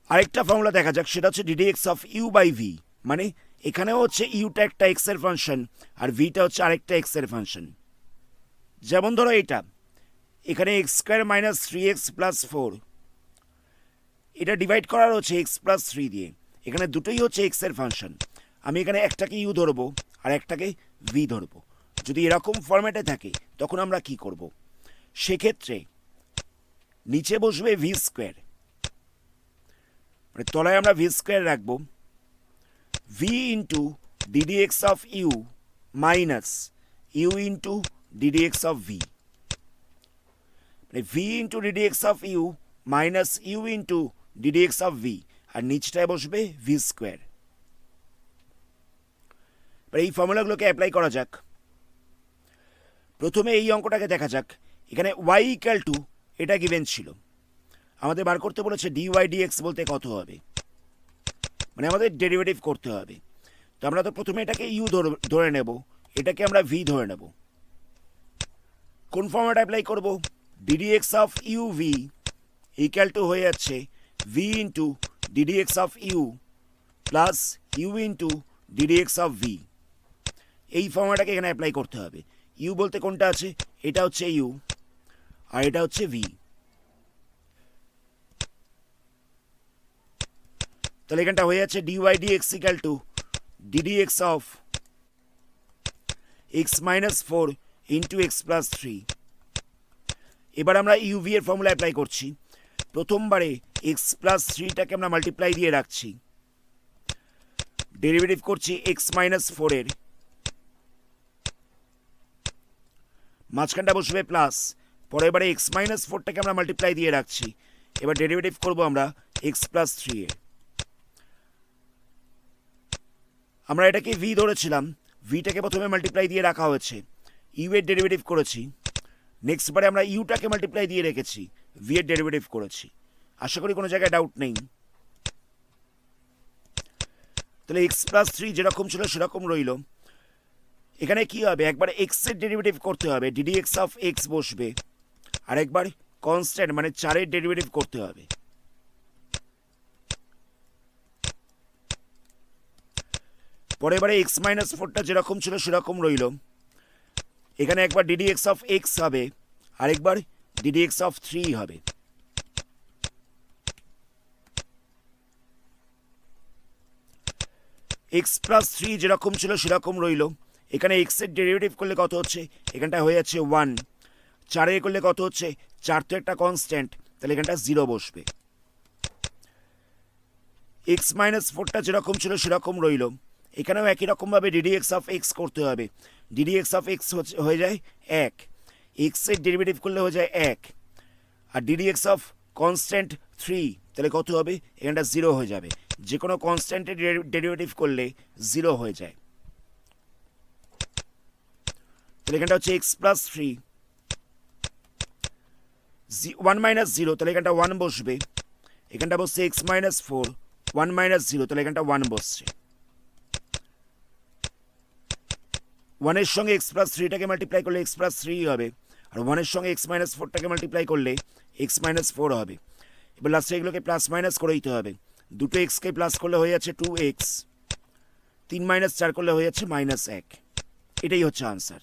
আরেকটা ফর্মুলা দেখা যাক, সেটা হচ্ছে d d x of u by v, মানে এখানেও হচ্ছে ইউটা একটা এক্স এর ফাংশন আর ভিটা হচ্ছে আরেকটা এক্স এর ফাংশন। যেমন ধরো এটা, এখানে x square minus 3x plus 4, এটা ডিভাইড করা হচ্ছে এক্স প্লাস 3 দিয়ে, এখানে দুটোই হচ্ছে এক্স এর ফাংশন। আমি এখানে একটাকে ইউ ধরবো আর একটাকে ভি ধরবো। যদি এরকম ফরম্যাটে থাকে তখন আমরা কি করব, সেক্ষেত্রে নিচে বসবে ভি স্কোয়ার, মানে তলায় আমরা ভি স্কোয়ার রাখবো, v into d d x of u minus u into d d x of v, মানে v into d d x of u minus u into d d x of v, আর নিচটায় বসবে ভি স্কোয়ার। এই ফর্মুলাগুলোকে অ্যাপ্লাই করা যাক। প্রথমে এই অঙ্কটাকে দেখা যাক। এখানে y ইকুয়াল টু এটা গিভেন ছিল, আমাদের বার করতে বলেছে dy dx বলতে কত হবে, মানে আমাদের ডেরিভেটিভ করতে হবে। তো আমরা তো প্রথমে এটাকে ইউ ধরে নেব, এটাকে আমরা ভি ধরে নেব। কোন ফর্মুলাটা অ্যাপ্লাই করব, d d x of u v equal to হয়ে যাচ্ছে v into d d x of u plus u into d d x of v. এই ফর্মুলাটাকে এখানে অ্যাপ্লাই করতে হবে। ইউ বলতে কোনটা আছে, এটা হচ্ছে ইউ আর এটা হচ্ছে ভি। তাহলে এখানটা হয়ে যাচ্ছে d y d x equal to d d x of x minus four into x plus three. এবার আমরা ইউভি এর ফর্মুলা অ্যাপ্লাই করছি। প্রথমবারে এক্স প্লাস থ্রিটাকে আমরা মাল্টিপ্লাই দিয়ে রাখছি, ডেরিভেটিভ করছি এক্স মাইনাস ফোরের, মাঝখানটা বসবে প্লাস, পরে এবারে এক্স মাইনাস ফোরটাকে আমরা মাল্টিপ্লাই দিয়ে রাখছি, এবার ডেরিভেটিভ করবো আমরা এক্স প্লাস থ্রি এর। আমরা এটাকে ভি ধরেছিলাম, ভিটাকে প্রথমে মাল্টিপ্লাই দিয়ে রাখা হয়েছে, ইউ এর ডেরিভেটিভ করেছি, নেক্সট বারে আমরা ইউটাকে মাল্টিপ্লাই দিয়ে রেখেছি, ভি এর ডেরিভেটিভ করেছি। আশা করি কোনো জায়গায় ডাউট নেই। তাহলে এক্স প্লাস থ্রি যেরকম ছিল সেরকম রইল। এখানে কি হবে, একবার এক্স এর ডেরিভেটিভ করতে হবে, ডিডি এক্স অফ এক্স বসবে, আর একবার কনস্ট্যান্ট মানে চারের ডেরিভেটিভ করতে হবে। পরে এবারে এক্স মাইনাস ফোরটা যেরকম ছিল সেরকম রইল। এখানে একবার ডিডি এক্স অফ এক্স হবে, আরেকবার ডিডি এক্স অফ থ্রি হবে। এক্স প্লাস থ্রি যেরকম ছিল সেরকম রইল। এখানে এক্স এর ডেরিভেটিভ করলে কত হচ্ছে, এখানটা হয়ে যাচ্ছে ওয়ান, চারে করলে কত হচ্ছে, চার তো একটা কনস্ট্যান্ট, তাহলে এখানটা জিরো বসবে। এক্স মাইনাস ফোরটা যেরকম ছিল সেরকম রইল। এখানেও একই রকমভাবে ডিডি এক্স অফ এক্স করতে হবে, ডিডি এক্স অফ এক্স হয়ে যায় এক, এক্স এর ডেরিভেটিভ করলে হয়ে যায় এক, আর d d x of constant three, তাহলে কত হবে, এখানটা জিরো হয়ে যাবে। যে কোনো কনস্ট্যান্টের ডেরিভেটিভ করলে জিরো হয়ে যায়। তাহলে এখানটা হচ্ছে x plus three, one minus zero, তাহলে এখানটা ওয়ান বসবে, এখানটা বসছে x minus four, one minus zero, তাহলে এখানটা ওয়ান বসছে। ওয়ানের সঙ্গে এক্স প্লাস থ্রিটাকে মাল্টিপ্লাই করলে এক্স প্লাস থ্রি হবে, আর ওয়ানের সঙ্গে এক্স মাইনাস ফোরটাকে মাল্টিপ্লাই করলে এক্স মাইনাস ফোর হবে। এবার লাস্টে এগুলোকে প্লাস মাইনাস করে দিতে হবে, দুটো এক্সকে প্লাস করলে হয়ে যাচ্ছে টু এক্স, তিন মাইনাস চার করলে হয়ে যাচ্ছে মাইনাস এক। এটাই হচ্ছে আনসার।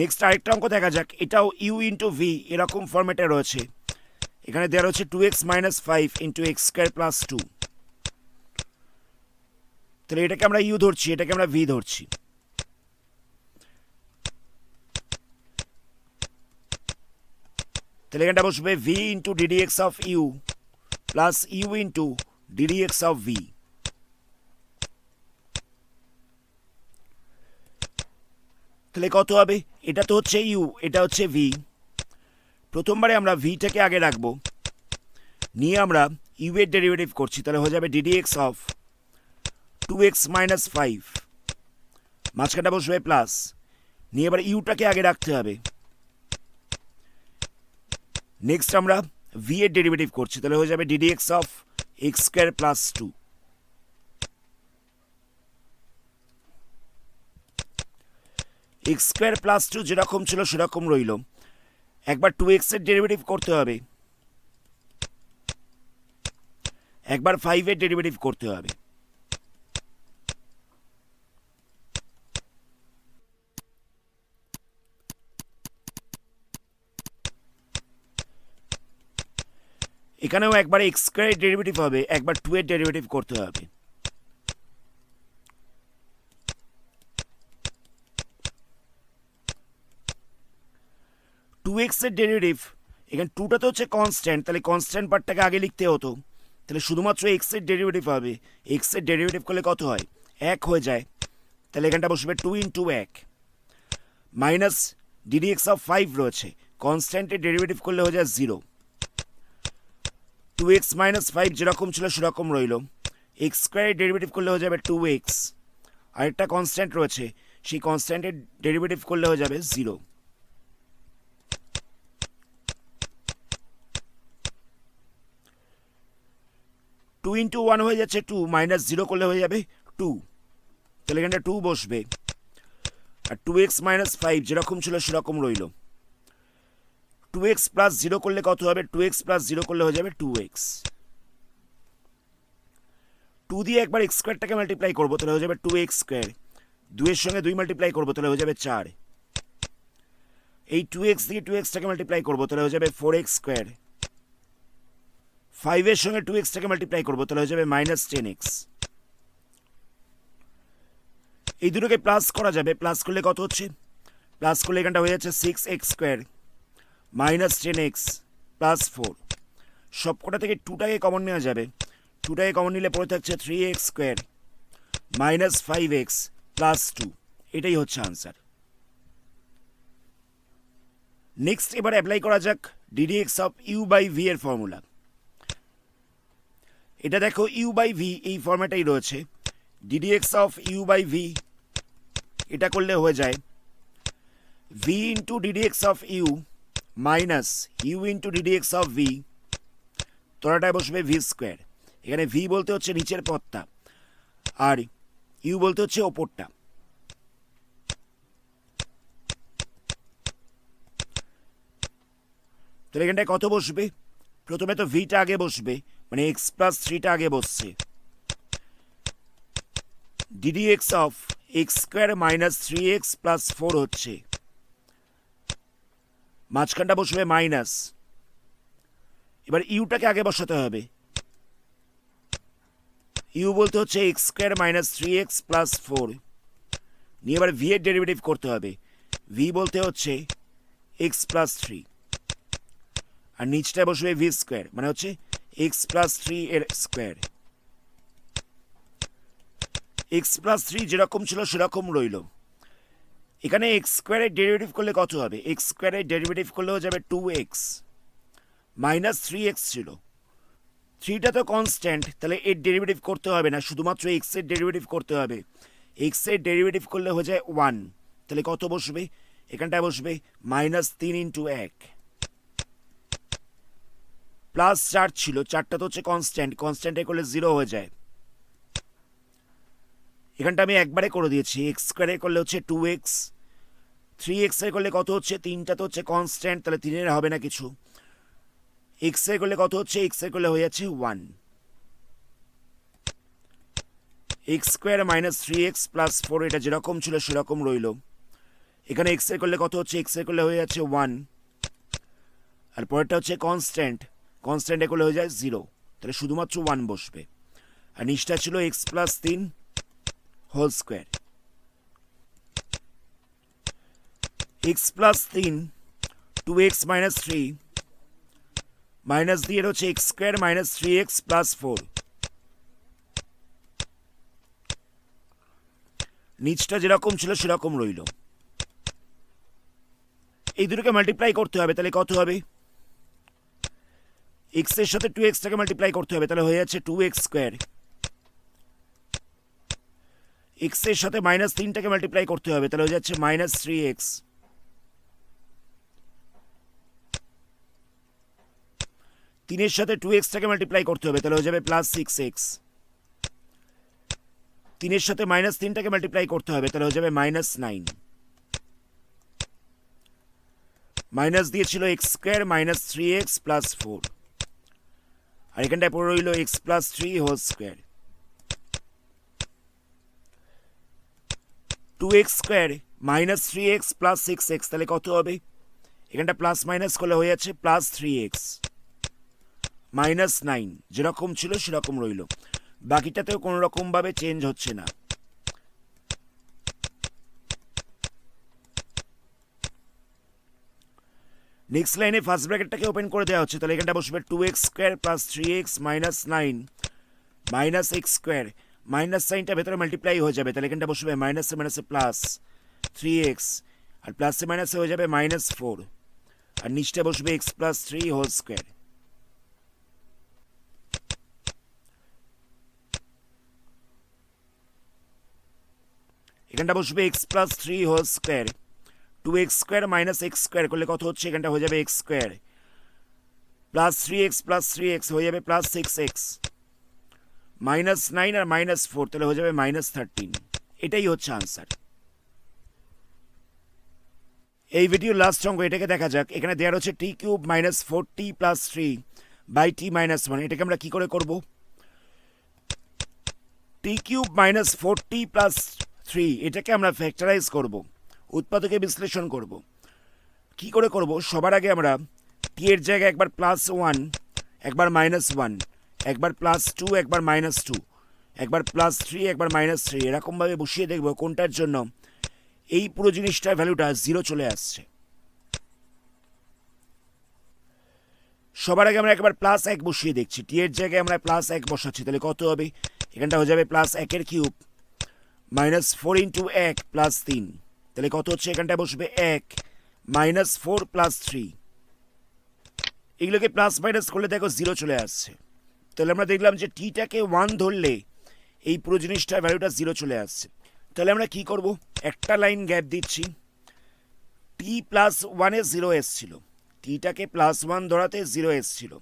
নেক্সট আরেকটা অঙ্ক দেখা যাক, এটাও ইউ ইন্টু ভি এরকম ফরম্যাটে রয়েছে। এখানে দেওয়া রয়েছে two x minus five into x square plus two. তাহলে এটাকে আমরা ইউ ধরছি, এটাকে আমরা ভি ধরছি। তাহলে এখানটা বসবে v into d d x of u plus u into d d x of v. তাহলে কত হবে, এটা তো হচ্ছে ইউ, এটা হচ্ছে ভি। প্রথমবারে আমরা ভিটাকে আগে রাখবো, নিয়ে আমরা ইউ এর ডেরিভেটিভ করছি, তাহলে হয়ে যাবে d d x of two x minus five, মাঝখানটা বসবে প্লাস, নিয়ে এবার ইউটাকে আগে রাখতে হবে। নেক্সট আমরা ভি এর ডেরিভেটিভ করছি, তাহলে হয়ে যাবে d d x of x square plus two. X square plus two যেরকম ছিল সেরকম রইল। একবার টু এক্স এর ডেরিভেটিভ করতে হবে, একবার ফাইভ এর ডেরিভেটিভ করতে হবে। এখানেও একবার এক্স স্কোয়ারের ডেরিভেটিভ হবে, একবার টু এর ডেরিভেটিভ করতে হবে। টু এক্স এর ডেরিভেটিভ, এখানে টুটা তো হচ্ছে কনস্ট্যান্ট, তাহলে কনস্ট্যান্ট পার্টটাকে আগে লিখতে হতো, তাহলে শুধুমাত্র এক্স এর ডেরিভেটিভ হবে। এক্স এর ডেরিভেটিভ করলে কত হয়, এক হয়ে যায়, তাহলে এখানটা বসবে টু ইন্টু এক, minus d d x of five রয়েছে, কনস্ট্যান্টের ডেরিভেটিভ করলে হয়ে যায় zero. Two x minus five যেরকম ছিল সেরকম রইল, এক্স স্কোয়ারের ডেরিভেটিভ করলে হয়ে যাবে টু এক্স, আরেকটা কনস্ট্যান্ট রয়েছে, সেই কনস্ট্যান্টের ডেরিভেটিভ করলে হয়ে যাবে জিরো। টু ইন্টু ওয়ান হয়ে যাচ্ছে টু, মাইনাস জিরো করলে হয়ে যাবে টু, তাহলে এখানটা টু বসবে, আর টু এক্স মাইনাস ফাইভ যেরকম ছিল সেরকম রইল। টু এক্স প্লাস জিরো করলে কত হবে, টু এক্স প্লাস জিরো করলে হয়ে যাবে টু এক্স। টু দিয়ে একবার এক্স স্কোয়ারটাকে মাল্টিপ্লাই করবো, তাহলে হয়ে যাবে টু এক্স স্কোয়ার, দুইয়ের সঙ্গে দুই মাল্টিপ্লাই করবো, তাহলে হয়ে যাবে চার। এই টু এক্স দিয়ে টু এক্সটাকে মাল্টিপ্লাই করবো, তাহলে হয়ে যাবে ফোর এক্স স্কোয়ার, 5 সঙ্গে 2x-টাকে মাল্টিপ্লাই করবো, তাহলে হয়ে যাবে -10x। এই দুটোকে প্লাস করা যাবে, প্লাস করলে কত হচ্ছে, প্লাস করলে এখানটা হয়ে যাচ্ছে 6x² -10x +4। সবকটা থেকে 2টাকে কমন নেওয়া যাবে, 2টাকে কমন নিলে পড়ে থাকছে 3x² -5x +2। এটাই হচ্ছে আনসার। নেক্সট এবার অ্যাপ্লাই করা যাক ddx অফ u/v এর ফর্মুলা। এটা দেখো u/v এই ফর্ম্যাটেই রয়েছে। ddx অফ u/v এটা করলে হয়ে যায় v into ddx of u minus u into ddx of v, তোরাটায় বসবে v²। এখানে v বলতে হচ্ছে নিচের পদটা আর u বলতে হচ্ছে ওপরটা। তাহলে এখানটায় কত বসবে, প্রথমে তো ভিটা আগে বসবে, মানে x+3টা আগে বসছে। ddx অফ x² -3x +4 হচ্ছে, মাঝখানটা বসবে মাইনাস। এবার ইউটাকে আগে বসাতে হবে, ইউ বলতে হচ্ছে x² -3x +4 নিয়ে এবার ভি এর ডেরিভেটিভ করতে হবে, ভি বলতে হচ্ছে x+3 আর নিচটায় বসবে v², মানে হচ্ছে x+3 এর স্কোয়ার। x+3 যেরকম ছিল সেরকম রইল। এখানে x² এর ডেরিভেটিভ করলে কত হবে, x² এর ডেরিভেটিভ করলে হয়ে যাবে 2x -3x ছিল, 3টা তো কনস্ট্যান্ট, তাহলে এর ডেরিভেটিভ করতে হবে না, শুধুমাত্র x এর ডেরিভেটিভ করতে হবে। x এর ডেরিভেটিভ করলে হয়ে যায় 1, তাহলে কত বসবে, এখানটায় বসবে -3 × 1 প্লাস 4 ছিল, 4টা তো হচ্ছে কনস্ট্যান্ট, কনস্ট্যান্টে করলে 0 হয়ে যায়। এখানটা আমি একবারে করে দিয়েছি, x² এর করলে হচ্ছে 2x, 3x এর করলে কত হচ্ছে, 3টা তো হচ্ছে কনস্ট্যান্ট, তাহলে 3-এর হবে না কিছু। x এর করলে কত হচ্ছে, x এর করলে হয়ে যাচ্ছে 1, x² -3x +4 এটা যেরকম ছিল সেরকম রইল। এখানে x এর করলে কত হচ্ছে, x এর করলে হয়ে যাচ্ছে 1 আর পরেরটা হচ্ছে কনস্ট্যান্ট, কনস্ট্যান্টে করলে হয়ে যায় 0, তাহলে শুধুমাত্র 1 বসবে। আর নিচটা ছিল x+3 whole square, x+3 2x -3 minus দিয়ে হচ্ছে x² -3x +4, নিচটা যেরকম ছিল সেরকম রইল। এই দুটোকে মাল্টিপ্লাই করতে হবে, তাহলে কত হবে, x এর সাথে 2x-টাকে মাল্টিপ্লাই করতে হবে, তাহলে হয়ে যাচ্ছে 2x²। x এর সাথে -3টাকে মাল্টিপ্লাই করতে হবে, তাহলে হয়ে যাচ্ছে -3x। তিনের সাথে 2x-টাকে মাল্টিপ্লাই করতে হবে, তাহলে হয়ে যাবে +6x। তিনের সাথে -3টাকে মাল্টিপ্লাই করতে হবে, তাহলে হয়ে যাবে -9। মাইনাস দিয়েছিল x² -3x +4 আর এখানটায় পড়ে রইল x+3 whole square. 2x² -3x +6x, তাহলে কত হবে, এখানটা প্লাস মাইনাস করলে হয়ে যাচ্ছে +3x -9, যেরকম ছিল সেরকম রইল, বাকিটাতেও কোনো রকমভাবে চেঞ্জ হচ্ছে না। নেক্সট লাইনে ফার্স্ট ব্র্যাকেটটাকে ওপেন করে দেওয়া হচ্ছে, তাহলে এখানটা বসবে 2x² +3x -9 -x², মাইনাস সাইনটা ভেতরে মাল্টিপ্লাই হয়ে যাবে, তাহলে এখানটা বসবে মাইনাসে মাইনাসে প্লাস 3x আর প্লাসে মাইনাসে হয়ে যাবে -4 আর নিচটা বসবে x+3 হোল স্কোয়ার। এখানটা বসবে x+3 whole square, 2x² -x² করলে কত হচ্ছে, এখানটা হয়ে যাবে x² +3x হয়ে যাবে +6x -9 আর -4, তাহলে হয়ে যাবে -13। এটাই হচ্ছে আনসার। এই ভিডিওর লাস্ট অঙ্ক, এটাকে দেখা যাক। এখানে দেওয়া হচ্ছে t³ -4t + 3 / t - 1, এটাকে আমরা কি করে করব, t³ -4t + 3 এটাকে আমরা ফ্যাক্টরাইজ করব, উৎপাদকে বিশ্লেষণ করব। কি করে করব, সবার আগে আমরা t এর জায়গায় একবার +1 একবার -1, একবার +2, একবার -2, একবার +3, একবার -3, এরকমভাবে বসিয়ে দেখব কোনটার জন্য এই পুরো জিনিসটার ভ্যালুটা 0 চলে আসছে। সবার আগে আমরা একবার +1 বসিয়ে দেখছি। টি এর জায়গায় আমরা +1 বসাচ্ছি, তাহলে কত হবে? এখানটা হয়ে যাবে +1 এর কিউব -4 × 1 +3, তাহলে কত হচ্ছে? এখানটা বসবে 1 -4 +3। এগুলোকে প্লাস মাইনাস করলে দেখো 0 চলে আসছে। তাহলে আমরা দেখলাম যে টিটাকে 1 ধরলে এই পুরো জিনিসটার ভ্যালুটা 0 চলে আসছে। তাহলে আমরা কি করব? একটা লাইন গ্যাপ দিচ্ছি। টি +1 এ 0 এসছিল, টিটাকে +1 ধরাতে 0 এসছিল,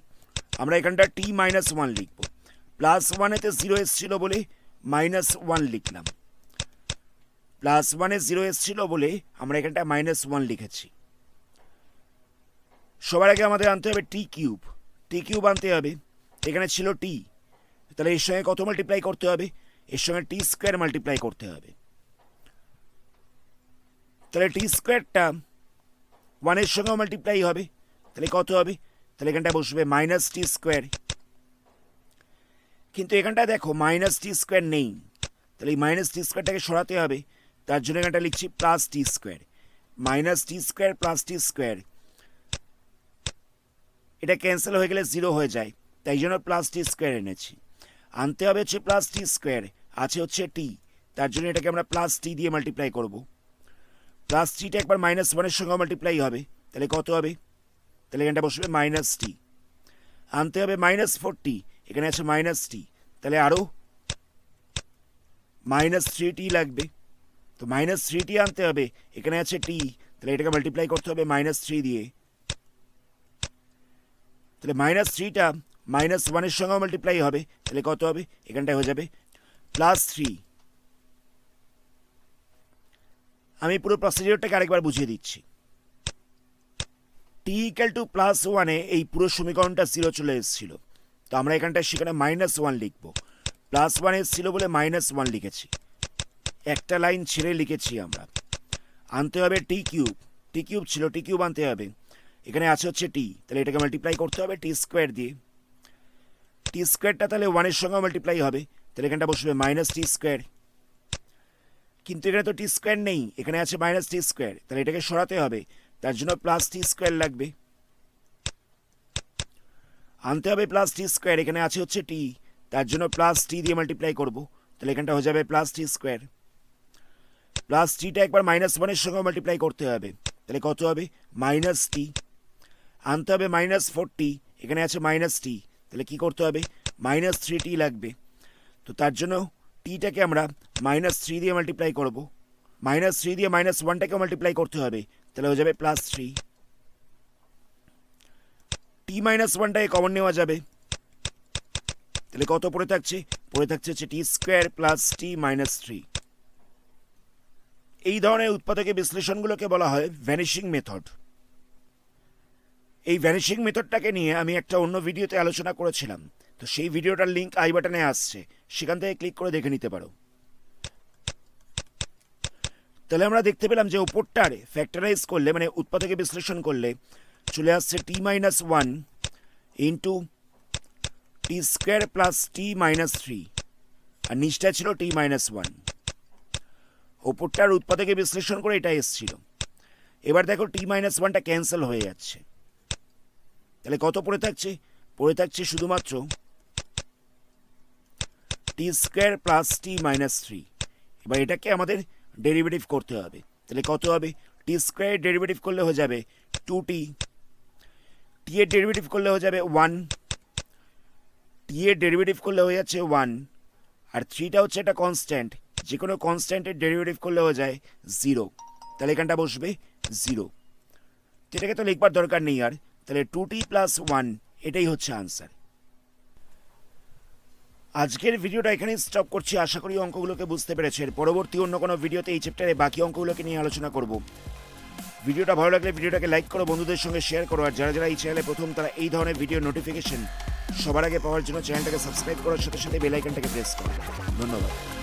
আমরা এখানটা টি -1 লিখব। +1 এতে 0 এসছিল বলে -1 লিখলাম, +1 এ 0 এসছিল বলে আমরা এখানটা -1 লিখেছি। সবার আগে আমাদের আনতে হবে টি কিউব। টি কিউব আনতে হবে, এখানে ছিল টি, তাহলে এর সঙ্গে কত মাল্টিপ্লাই করতে হবে? এর সঙ্গে টি স্কোয়ার মাল্টিপ্লাই করতে হবে। তাহলে টি স্কোয়ারটা 1 এর সঙ্গেও মাল্টিপ্লাই হবে, তাহলে কত হবে? তাহলে এখানটা বসবে -টি স্কোয়ার। কিন্তু এখানটা দেখো -টি স্কোয়ার নেই, তাহলে এই -টি স্কোয়ারটাকে সরাতে হবে। তার জন্য এখানটা লিখছি +টি স্কোয়ার। -টি স্কোয়ার +টি স্কোয়ার, এটা ক্যান্সেল হয়ে গেলে 0 হয়ে যায়, তাই জন্য +টি স্কোয়ার এনেছি। আনতে হবে হচ্ছে +টি স্কোয়ার, আছে হচ্ছে টি, তার জন্য এটাকে আমরা +টি দিয়ে মাল্টিপ্লাই করব। +টিটা একবার -1 এর সঙ্গে মাল্টিপ্লাই হবে, তাহলে কত হবে? তাহলে এখানটা বসবে -টি। আনতে হবে -4টি, এখানে আছে -টি, তাহলে আরও -3টি লাগবে। তো -3টি আনতে হবে, এখানে আছে টি, তাহলে এটাকে মাল্টিপ্লাই করতে হবে -3 দিয়ে। তাহলে -3টা -1 এর সঙ্গেও মাল্টিপ্লাই হবে, তাহলে কত হবে? এখানটায় হয়ে যাবে +3। আমি পুরো প্রসিডিওরটাকে আরেকবার বুঝিয়ে দিচ্ছি। টি = +1 এ এই পুরো সমীকরণটা 0 চলে এসেছিল, তো আমরা এখানটায় সেখানে -1 লিখব। +1 এসেছিল বলে -1 লিখেছি, একটা লাইন ছেড়ে লিখেছি আমরা। আনতে হবে টি কিউব, টি কিউব ছিল, টি কিউব আনতে হবে, এখানে আছে হচ্ছে টি, তাহলে এটাকে মাল্টিপ্লাই করতে হবে টি স্কোয়ার দিয়ে। টি স্কোয়ারটা তাহলে 1 এর সঙ্গে মাল্টিপ্লাই হবে, তাহলে এখানটা বসবে -টি স্কোয়ার। কিন্তু এখানে তো টি স্কোয়ার নেই, এখানে আছে -টি স্কোয়ার, তাহলে এটাকে সরাতে হবে, তার জন্য +টি স্কোয়ার লাগবে। আনতে হবে +টি স্কোয়ার, এখানে আছে হচ্ছে টি, তার জন্য +টি দিয়ে মাল্টিপ্লাই করব, তাহলে এখানটা হয়ে যাবে +টি স্কোয়ার। +টিটা একবার -1 এর সঙ্গে মাল্টিপ্লাই করতে হবে, তাহলে কত হবে? -টি। আনতে হবে -4টি, এখানে আছে -টি, তাহলে কি করতে হবে? -3টি লাগবে। তো তার জন্য টিটাকে আমরা -3 দিয়ে মাল্টিপ্লাই করব, -3 দিয়ে -1টাকে মাল্টিপ্লাই করতে হবে, তাহলে হয়ে যাবে +3। টি -1টাকে কমন নেওয়া যাবে, তাহলে কত পড়ে থাকছে? পড়ে থাকছে হচ্ছে টি স্কোয়ার +টি -3। এই ধরনের উৎপাদকের বিশ্লেষণগুলোকে বলা হয় ভ্যানিশিং মেথড। এই ভ্যানিশিং মেথডটাকে নিয়ে আমি একটা অন্য ভিডিওতে আলোচনা করেছিলাম, তো সেই ভিডিওটার লিঙ্ক আই বাটনে আসছে, সেখান থেকে ক্লিক করে দেখে নিতে পারো। তাহলে আমরা দেখতে পেলাম যে ওপরটার ফ্যাক্টরাইজ করলে, মানে উৎপাদকে বিশ্লেষণ করলে চলে আসছে টি -1 ইন্টু টি স্কোয়ার +টি -3, আর নিচটা ছিল টি -1। ওপরটার উৎপাদকে বিশ্লেষণ করে এটা এসেছিল। এবার দেখো টি -1টা ক্যান্সেল হয়ে যাচ্ছে, তাহলে কত পড়ে থাকছে? পড়ে থাকছে শুধুমাত্র টি স্কোয়ার +টি -3। এবার এটাকে আমাদের ডেরিভেটিভ করতে হবে, তাহলে কত হবে? টি স্কোয়ার ডেরিভেটিভ করলে হয়ে যাবে 2টি, টি এর ডেরিভেটিভ করলে হয়ে যাবে 1, টি এর ডেরিভেটিভ করলে হয়ে যাচ্ছে 1, আর 3টা হচ্ছে একটা কনস্ট্যান্ট, যে কোনো কনস্ট্যান্টের ডেরিভেটিভ করলে হয়ে যায় 0, তাহলে এখানটা বসবে 0। এটাকে তো লিখবার দরকার নেই আর, তাহলে 2t + 1 এটাই হচ্ছে আনসার। আজকের ভিডিওটা এখানেই স্টপ করছি, আশা করি অঙ্কগুলোকে বুঝতে পেরেছে। পরবর্তী অন্য কোনো ভিডিওতে এই চ্যাপ্টারে বাকি অঙ্কগুলোকে নিয়ে আলোচনা করব। ভিডিওটা ভালো লাগলে ভিডিওটাকে লাইক করো, বন্ধুদের সঙ্গে শেয়ার করো, আর যারা যারা এই চ্যানেলে প্রথম তারা এই ধরনের ভিডিও নোটিফিকেশন সবার আগে পাওয়ার জন্য চ্যানেলটাকে সাবস্ক্রাইব করার সাথে সাথে বেল আইকনটাকে প্রেস করো। ধন্যবাদ।